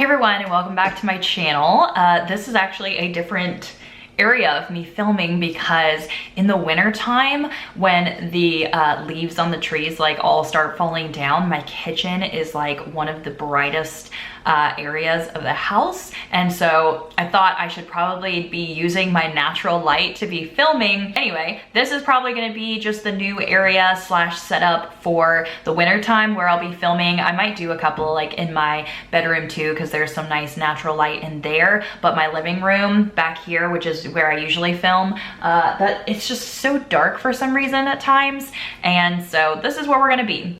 Hey everyone, and welcome back to my channel. This is actually a different area of me filming because in the winter time when the leaves on the trees like all start falling down, my kitchen is like one of the brightest areas of the house, and so I thought I should probably be using my natural light to be filming. Anyway, this is probably going to be just the new area slash setup for the winter time where I'll be filming. I might do a couple like in my bedroom too because there's some nice natural light in there, but my living room back here, which is where I usually film, that it's just so dark for some reason at times, and so this is where we're gonna be.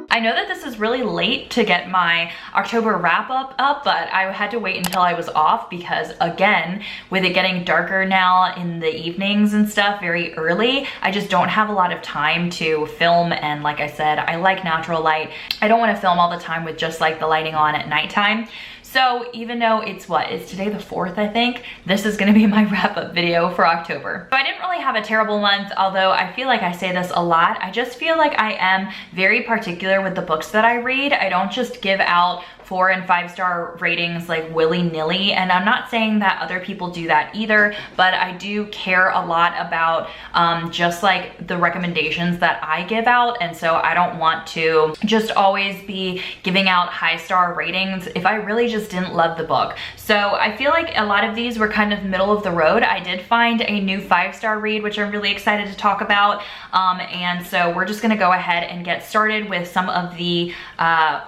I know that this is really late to get my October wrap up, but I had to wait until I was off because, again, with it getting darker now in the evenings and stuff very early, I just don't have a lot of time to film. And like I said, I like natural light. I don't want to film all the time with just like the lighting on at nighttime. So even though it's today the 4th, I think, this is gonna be my wrap-up video for October. So I didn't really have a terrible month, although I feel like I say this a lot. I just feel like I am very particular with the books that I read. I don't just give out 4 and 5-star ratings like willy-nilly, and I'm not saying that other people do that either, but I do care a lot about just like the recommendations that I give out, and so I don't want to just always be giving out high-star ratings if I really just didn't love the book. So I feel like a lot of these were kind of middle of the road. I did find a new 5-star read, which I'm really excited to talk about, and so we're just gonna go ahead and get started with some of the,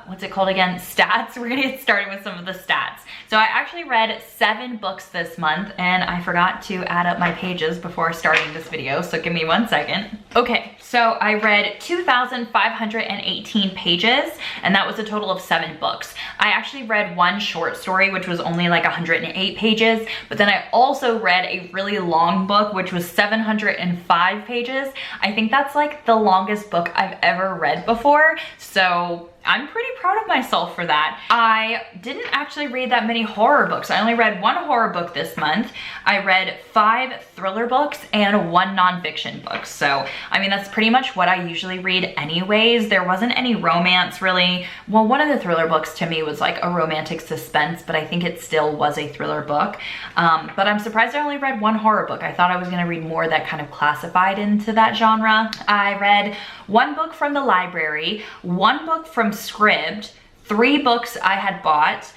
what's it called again, stats. We're gonna get started with some of the stats. So I actually read 7 books this month, and I forgot to add up my pages before starting this video, so give me 1 second. Okay, so I read 2,518 pages, and that was a total of 7 books. I actually read 1 short story, which was only like 108 pages, but then I also read a really long book, which was 705 pages. I think that's like the longest book I've ever read before, so I'm pretty proud of myself for that. I didn't actually read that many horror books. I only read 1 horror book this month. I read 5 thriller books and 1 nonfiction book. So, I mean, that's pretty much what I usually read anyways. There wasn't any romance really. Well, one of the thriller books to me was like a romantic suspense, but I think it still was a thriller book. But I'm surprised I only read 1 horror book. I thought I was gonna read more that kind of classified into that genre. I read 1 book from the library, 1 book from scribd, 3 books I had bought,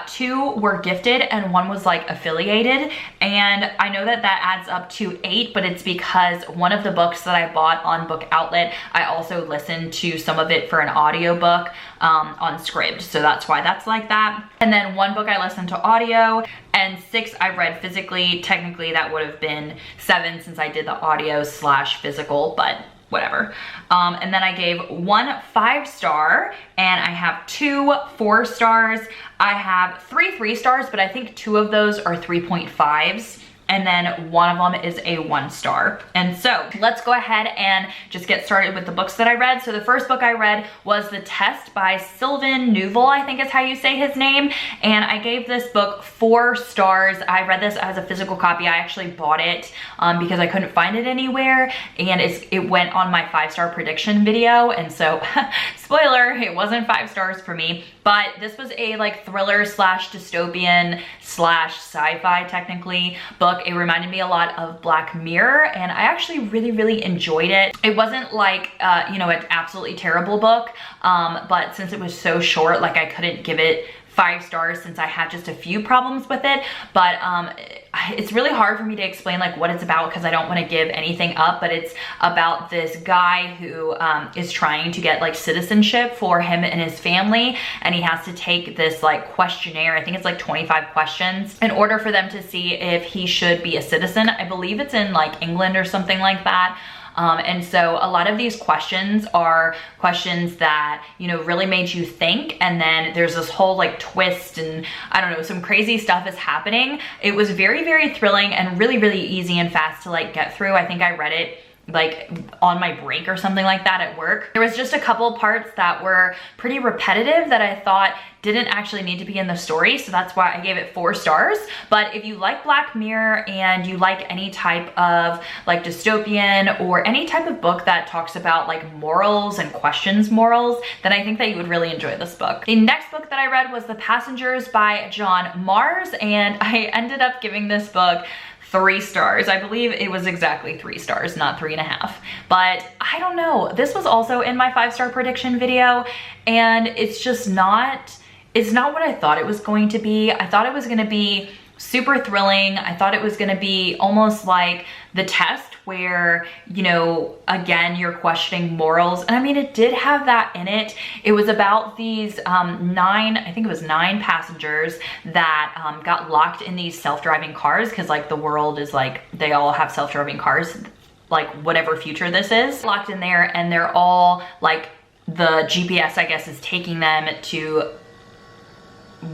2 were gifted and 1 was like affiliated, and I know that that adds up to 8, but it's because one of the books that I bought on Bookoutlet, I also listened to some of it for an audiobook on scribd, so that's why that's like that. And then 1 book I listened to audio, and 6 I read physically. Technically that would have been 7 since I did the audio slash physical, but whatever. And then I gave 1 5-star, and I have 2 4 stars. I have 3 3 stars, but I think 2 of those are 3.5s. And then 1 of them is a 1 star. And so let's go ahead and just get started with the books that I read. So the first book I read was The Test by Sylvain Neuvel, I think is how you say his name. And I gave this book 4 stars. I read this as a physical copy. I actually bought it because I couldn't find it anywhere. And it went on my 5-star prediction video. And so, spoiler, it wasn't 5 stars for me. But this was a like thriller slash dystopian slash sci-fi technically book. It reminded me a lot of Black Mirror, and I actually really enjoyed it. It wasn't like, you know, an absolutely terrible book, but since it was so short, like I couldn't give it 5 stars since I had just a few problems with it. But it's really hard for me to explain like what it's about because I don't want to give anything up, but it's about this guy who is trying to get like citizenship for him and his family, and he has to take this like questionnaire. I think it's like 25 questions in order for them to see if he should be a citizen. I believe it's in like England or something like that. And so a lot of these questions are questions that, you know, really made you think, and then there's this whole like twist and I don't know, some crazy stuff is happening. It was very thrilling and really easy and fast to like get through. I think I read it like on my break or something like that at work. There was just a couple parts that were pretty repetitive that I thought didn't actually need to be in the story, so that's why I gave it 4 stars. But if you like Black Mirror and you like any type of like dystopian or any type of book that talks about like morals and questions morals, then I think that you would really enjoy this book. The next book that I read was The Passengers by John Mars, and I ended up giving this book 3 stars. I believe it was exactly 3 stars, not 3.5. But I don't know. This was also in my 5-star prediction video, and it's just not, it's not what I thought it was going to be. I thought it was going to be super thrilling. I thought it was going to be almost like The Test, where, you know, again, you're questioning morals. And I mean, it did have that in it. It was about these 9, I think it was 9 passengers that got locked in these self-driving cars, because like the world is like, they all have self-driving cars, like whatever future this is, locked in there, and they're all like, the GPS, I guess, is taking them to,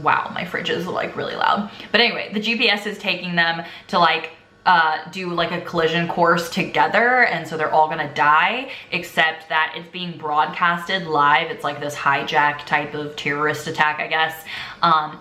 wow, my fridge is like really loud. But anyway, the GPS is taking them to like do like a collision course together, and so they're all gonna die, except that it's being broadcasted live. It's like this hijack type of terrorist attack, I guess.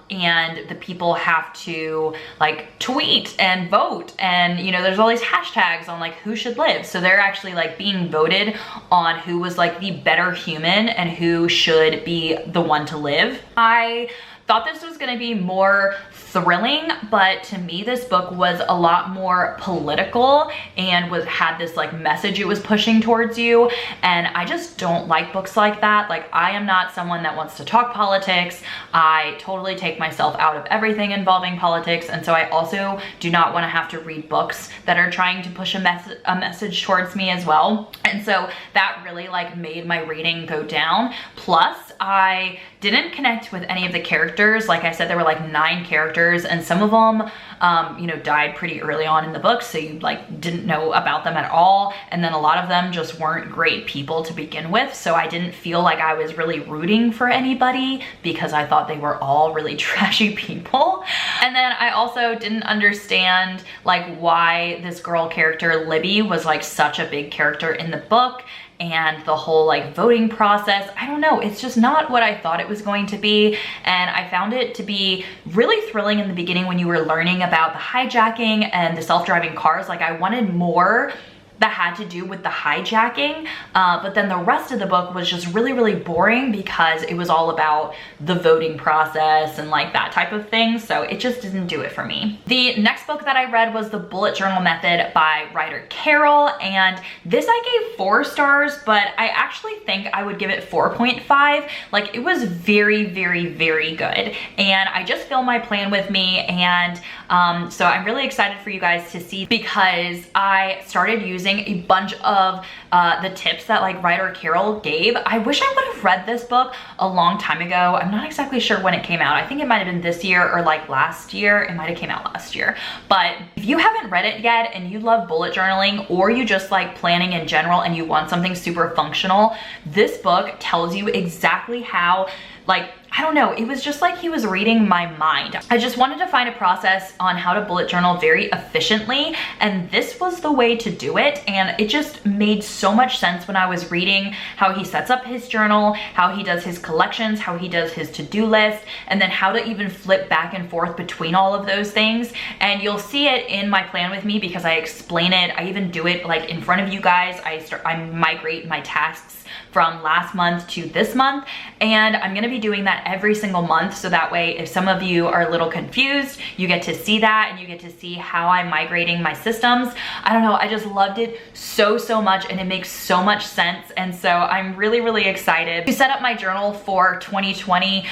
And the people have to like tweet and vote, and you know, there's all these hashtags on like who should live. So they're actually like being voted on who was like the better human and who should be the one to live. I thought this was gonna be more thrilling, but to me this book was a lot more political and had this like message it was pushing towards you, and I just don't like books like that. Like, I am not someone that wants to talk politics. I totally take myself out of everything involving politics, and so I also do not want to have to read books that are trying to push a message towards me as well. And so that really like made my rating go down. Plus, I didn't connect with any of the characters. Like I said, there were like 9 characters, and some of them, you know, died pretty early on in the book, so you like didn't know about them at all. And then a lot of them just weren't great people to begin with, so I didn't feel like I was really rooting for anybody because I thought they were all really trashy people. And then I also didn't understand like why this girl character Libby was like such a big character in the book, and the whole like voting process. I don't know, it's just not what I thought it was going to be. And I found it to be really thrilling in the beginning when you were learning about the hijacking and the self-driving cars. Like, I wanted more that had to do with the hijacking, but then the rest of the book was just really, really boring because it was all about the voting process and like that type of thing, so it just didn't do it for me. The next book that I read was The Bullet Journal Method by Ryder Carroll, and this I gave 4 stars, but I actually think I would give it 4.5. Like, it was very, very, very good, and I just filmed my plan with me, and so I'm really excited for you guys to see, because I started using a bunch of the tips that like Ryder Carroll gave. I wish I would have read this book a long time ago. I'm not exactly sure when it came out. I think it might have been this year or like last year. It might have came out last year. But if you haven't read it yet and you love bullet journaling, or you just like planning in general and you want something super functional, this book tells you exactly how, like, I don't know, it was just like he was reading my mind. I just wanted to find a process on how to bullet journal very efficiently, and this was the way to do it. And it just made so much sense when I was reading how he sets up his journal, how he does his collections, how he does his to-do list, and then how to even flip back and forth between all of those things. And you'll see it in my plan with me because I explain it. I even do it like in front of you guys. I migrate my tasks from last month to this month, and I'm gonna be doing that every single month, so that way if some of you are a little confused, you get to see that and you get to see how I'm migrating my systems. I don't know, I just loved it so much, and it makes so much sense. And so I'm really, really excited to set up my journal for 2020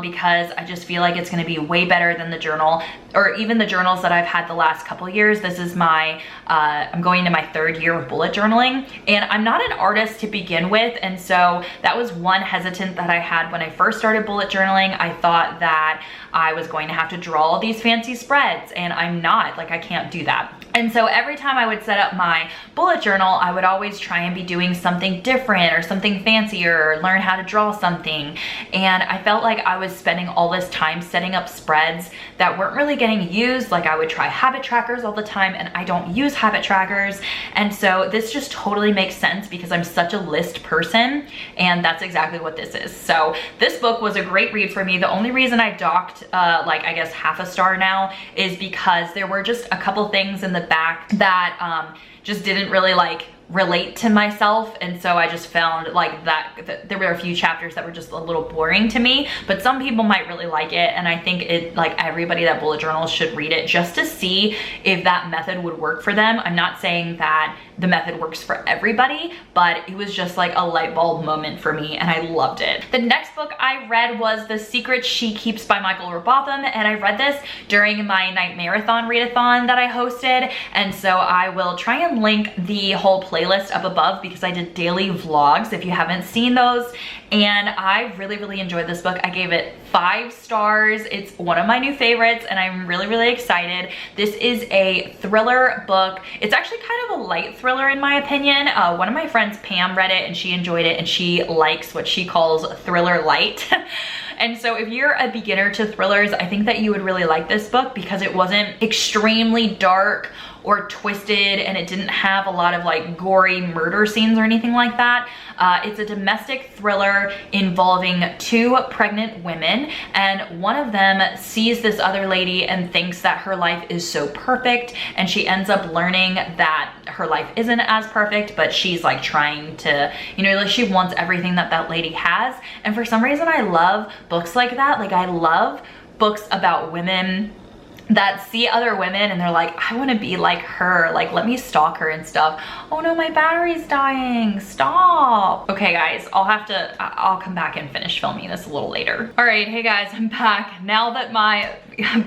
because I just feel like it's gonna be way better than the journal, or even the journals that I've had the last couple years. This is my, I'm going into my 3rd year of bullet journaling, and I'm not an artist to begin with, And so that was one hesitant that I had when I first started bullet journaling. I thought that I was going to have to draw all these fancy spreads, and I'm not, like I can't do that. And so every time I would set up my bullet journal, I would always try and be doing something different or something fancier, or learn how to draw something. And I felt like I was spending all this time setting up spreads that weren't really getting used. Like I would try habit trackers all the time, and I don't use habit trackers. And so this just totally makes sense because I'm such a list person, and that's exactly what this is. So this book was a great read for me. The only reason I docked like I guess half a star now is because there were just a couple things in the back that just didn't really like relate to myself, and so I just found like that there were a few chapters that were just a little boring to me, but some people might really like it, and I think it, like, everybody that bullet journals should read it just to see if that method would work for them. I'm not saying that the method works for everybody, but it was just like a light bulb moment for me, and I loved it. The next book I read was The Secret She Keeps by Michael Robotham, and I read this during my night marathon readathon that I hosted, and so I will try and link the whole playlist up above because I did daily vlogs if you haven't seen those, and I really enjoyed this book. I gave it 5 stars. It's one of my new favorites, and I'm really excited. This is a thriller book. It's actually kind of a light thriller in my opinion. One of my friends, Pam, read it and she enjoyed it, and she likes what she calls thriller light. And so if you're a beginner to thrillers, I think that you would really like this book because it wasn't extremely dark or twisted, and it didn't have a lot of like gory murder scenes or anything like that. It's a domestic thriller involving 2 pregnant women, and one of them sees this other lady and thinks that her life is so perfect, and she ends up learning that her life isn't as perfect, but she's like trying to, you know, like she wants everything that that lady has. And for some reason I love books like that. Like I love books about women that see other women and they're like, I want to be like her, like let me stalk her and stuff. Oh no, my battery's dying, stop. Okay guys, I'll come back and finish filming this a little later. All right, hey guys, I'm back. Now that my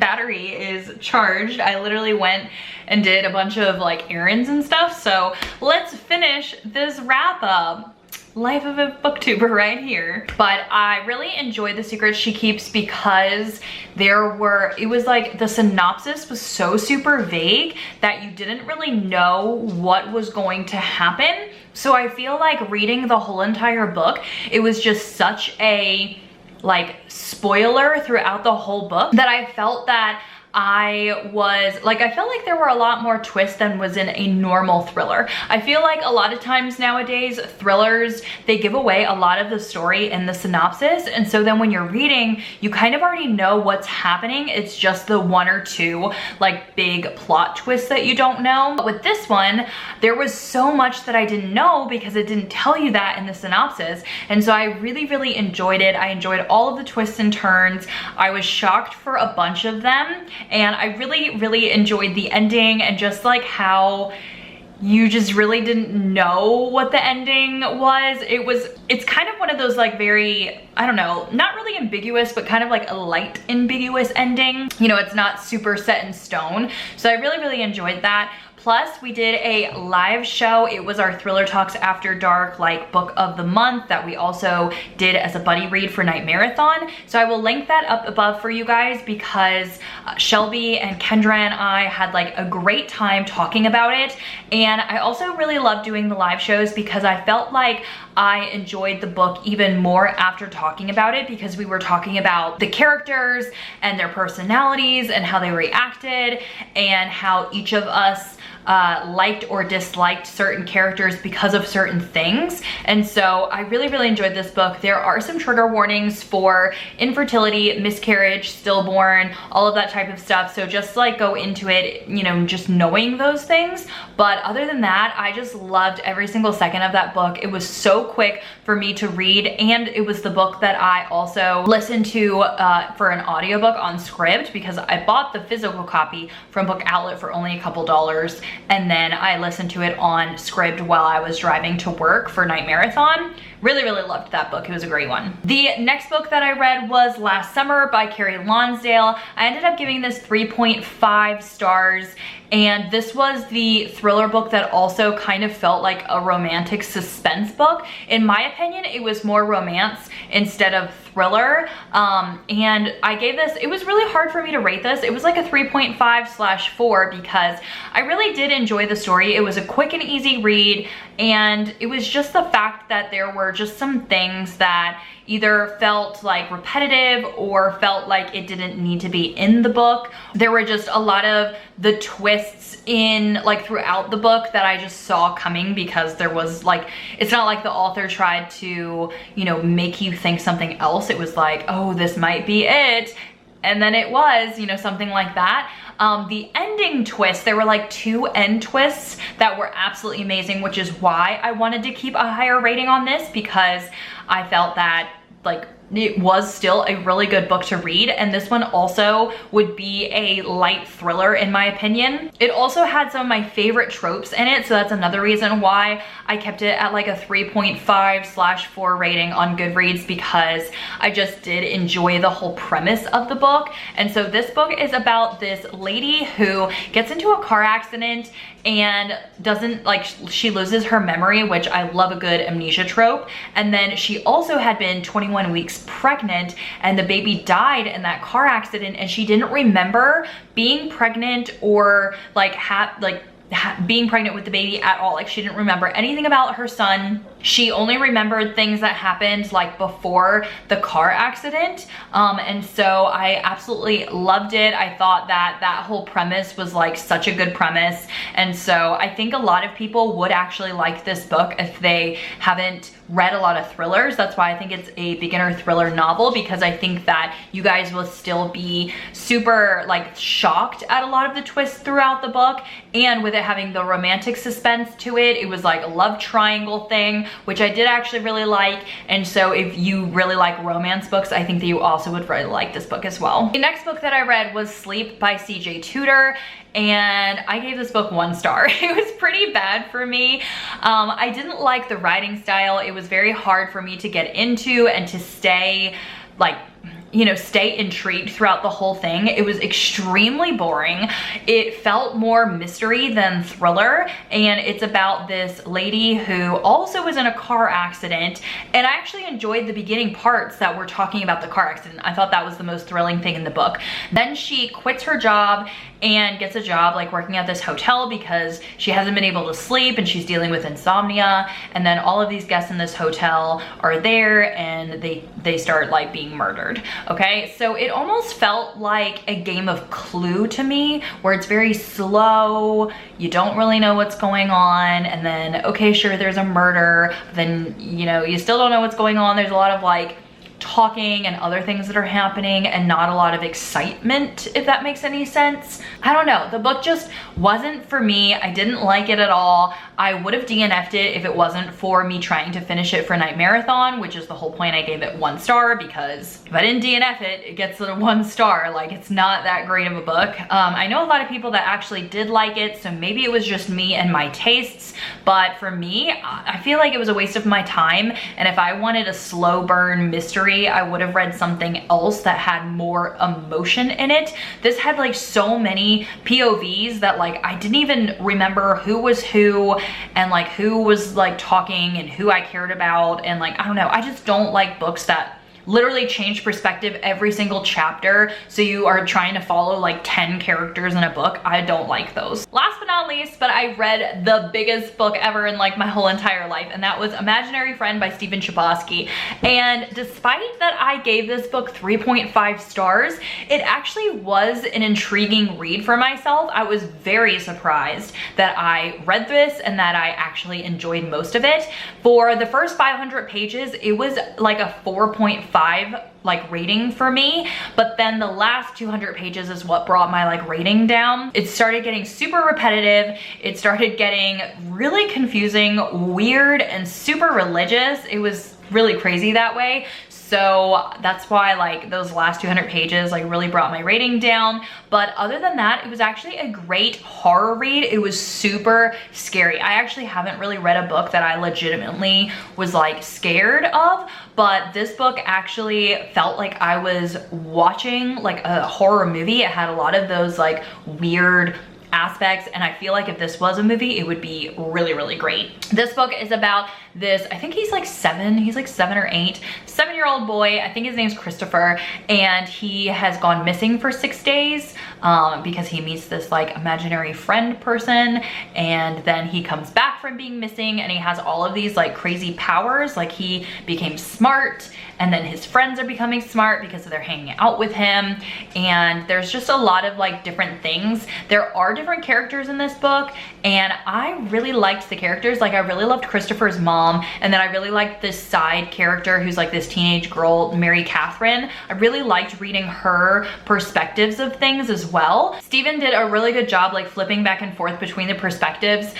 battery is charged, I literally went and did a bunch of like errands and stuff, so let's finish this wrap up. Life of a booktuber right here. But I really enjoyed The Secret She Keeps because it was like the synopsis was so super vague that you didn't really know what was going to happen. So I feel like reading the whole entire book, it was just such a like spoiler throughout the whole book that I felt that I felt like there were a lot more twists than was in a normal thriller. I feel like a lot of times nowadays, thrillers, they give away a lot of the story in the synopsis, and so then when you're reading, you kind of already know what's happening. It's just the 1 or 2 like big plot twists that you don't know. But with this one, there was so much that I didn't know because it didn't tell you that in the synopsis, and so I really enjoyed it. I enjoyed all of the twists and turns. I was shocked for a bunch of them, and I really enjoyed the ending, and just like how you just really didn't know what the ending was. It's kind of one of those like very, I don't know, not really ambiguous, but kind of like a light ambiguous ending. You know, it's not super set in stone. So I really enjoyed that. Plus, we did a live show. It was our Thriller Talks After Dark, like book of the month that we also did as a buddy read for Night Marathon. So I will link that up above for you guys because Shelby and Kendra and I had like a great time talking about it. And I also really love doing the live shows because I felt like I enjoyed the book even more after talking about it because we were talking about the characters and their personalities and how they reacted and how each of us liked or disliked certain characters because of certain things. And so I really enjoyed this book. There are some trigger warnings for infertility, miscarriage, stillborn, all of that type of stuff. So just like go into it, you know, just knowing those things. But other than that, I just loved every single second of that book. It was so quick for me to read, and it was the book that I also listened to for an audiobook on Scribd because I bought the physical copy from Bookoutlet for only a couple dollars. and then I listened to it on Scribd while I was driving to work for night marathon. Really, really loved that book. It was a great one. The next book that I read was Last Summer by Carrie Lonsdale. I ended up giving this 3.5 stars, and this was the thriller book that also kind of felt like a romantic suspense book. In my opinion, it was more romance instead of thriller. And I gave this, it was really hard for me to rate this. It was like a 3.5/4 because I really did enjoy the story. It was a quick and easy read, and it was just the fact that there were just some things that either felt like repetitive or felt like it didn't need to be in the book. There were just a lot of the twists in like throughout the book that I just saw coming, because there was like, it's not like the author tried to, you know, make you think something else. It was like, oh, this might be it. And then it was, you know, something like that. The ending twist, there were like 2 end twists that were absolutely amazing, which is why I wanted to keep a higher rating on this, because I felt that like it was still a really good book to read, and this one also would be a light thriller in my opinion. It also had some of my favorite tropes in it, so that's another reason why I kept it at like a 3.5/4 rating on Goodreads, because I just did enjoy the whole premise of the book. And so this book is about this lady who gets into a car accident and doesn't, like, she loses her memory, which I love a good amnesia trope. And then she also had been 21 weeks pregnant, and the baby died in that car accident, and she didn't remember being pregnant or like being pregnant with the baby at all. Like, she didn't remember anything about her son. She only remembered things that happened like before the car accident. And so I absolutely loved it. I thought that that whole premise was like such a good premise. And so I think a lot of people would actually like this book if they haven't read a lot of thrillers. That's why I think it's a beginner thriller novel, because I think that you guys will still be super like shocked at a lot of the twists throughout the book. And with it having the romantic suspense to it, it was like a love triangle thing, which I did actually really like. And so if you really like romance books, I think that you also would really like this book as well. The next book that I read was Sleep by CJ Tudor, and I gave this book 1 star. It was pretty bad for me. I didn't like the writing style. It was very hard for me to get into and to stay like, you know, stay intrigued throughout the whole thing. It was extremely boring. It felt more mystery than thriller, and it's about this lady who also was in a car accident, and I actually enjoyed the beginning parts that were talking about the car accident. I thought that was the most thrilling thing in the book. Then she quits her job and gets a job like working at this hotel because she hasn't been able to sleep and she's dealing with insomnia. And then all of these guests in this hotel are there, and they start like being murdered. Okay, so it almost felt like a game of Clue to me, where it's very slow, you don't really know what's going on, and then okay, sure, there's a murder, then you know, you still don't know what's going on. There's a lot of like talking and other things that are happening, and not a lot of excitement, if that makes any sense. I don't know, the book just wasn't for me. I didn't like it at all. I would have DNF'd it if it wasn't for me trying to finish it for night marathon, which is the whole point. I gave it 1 star, because if I didn't DNF it, it gets a 1 star. Like, it's not that great of a book. I know a lot of people that actually did like it, so maybe it was just me and my tastes, but for me, I feel like it was a waste of my time. And if I wanted a slow burn mystery, I would have read something else that had more emotion in it. This had like so many POVs that like I didn't even remember who was who, and like who was like talking and who I cared about. And like, I don't know, I just don't like books that literally change perspective every single chapter, so you are trying to follow like 10 characters in a book. I don't like those. Last but not least, but I read the biggest book ever in like my whole entire life, and that was Imaginary Friend by Stephen Chbosky. And despite that I gave this book 3.5 stars, it actually was an intriguing read for myself. I was very surprised that I read this and that I actually enjoyed most of it. For the first 500 pages, it was like a 4.5 like rating for me, but then the last 200 pages is what brought my like rating down. It started getting super repetitive. It started getting really confusing, weird, and super religious. It was really crazy that way. So that's why like those last 200 pages like really brought my rating down. But other than that, it was actually a great horror read. It was super scary. I actually haven't really read a book that I legitimately was like scared of, but this book actually felt like I was watching like a horror movie. It had a lot of those like weird aspects, and I feel like if this was a movie, it would be really, really great. This book is about this, I think he's like 7 or 8, 7-year-old boy. I think his name's Christopher, and he has gone missing for 6 days because he meets this like imaginary friend person, and then he comes back from being missing, and he has all of these like crazy powers. Like he became smart, and then his friends are becoming smart because they're hanging out with him, and there's just a lot of like different things. There are different characters in this book, and I really liked the characters. Like I really loved Christopher's mom, and then I really liked this side character who's like this teenage girl, Mary Catherine. I really liked reading her perspectives of things as well. Stephen did a really good job like flipping back and forth between the perspectives.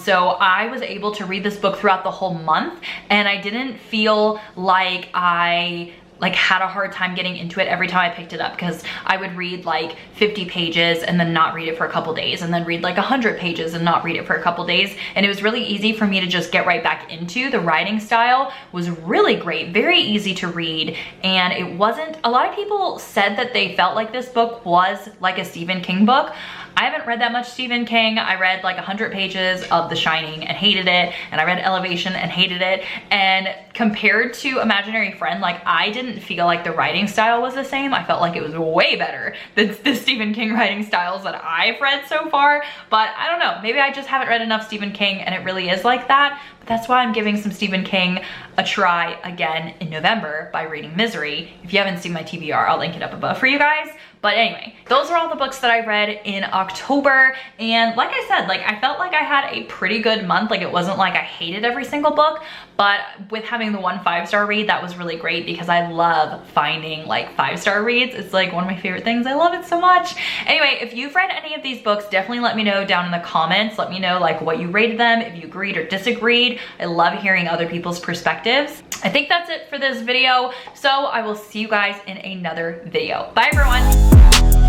So I was able to read this book throughout the whole month, and I didn't feel like I had a hard time getting into it every time I picked it up, because I would read like 50 pages and then not read it for a couple days, and then read like 100 pages and not read it for a couple days. And it was really easy for me to just get right back into. The writing style was really great, very easy to read, and it wasn't, a lot of people said that they felt like this book was like a Stephen King book. I haven't read that much Stephen King. I read like 100 pages of The Shining and hated it, and I read Elevation and hated it. And compared to Imaginary Friend, like I didn't feel like the writing style was the same. I felt like it was way better than the Stephen King writing styles that I've read so far. But I don't know, maybe I just haven't read enough Stephen King and it really is like that. But that's why I'm giving some Stephen King a try again in November by reading Misery. If you haven't seen my TBR, I'll link it up above for you guys. But anyway, those are all the books that I read in October. And like I said, like I felt like I had a pretty good month. Like it wasn't like I hated every single book, but with having the 1 5-star read, that was really great because I love finding like 5-star reads. It's like one of my favorite things. I love it so much. Anyway, if you've read any of these books, definitely let me know down in the comments. Let me know like what you rated them, if you agreed or disagreed. I love hearing other people's perspectives. I think that's it for this video. So I will see you guys in another video. Bye everyone.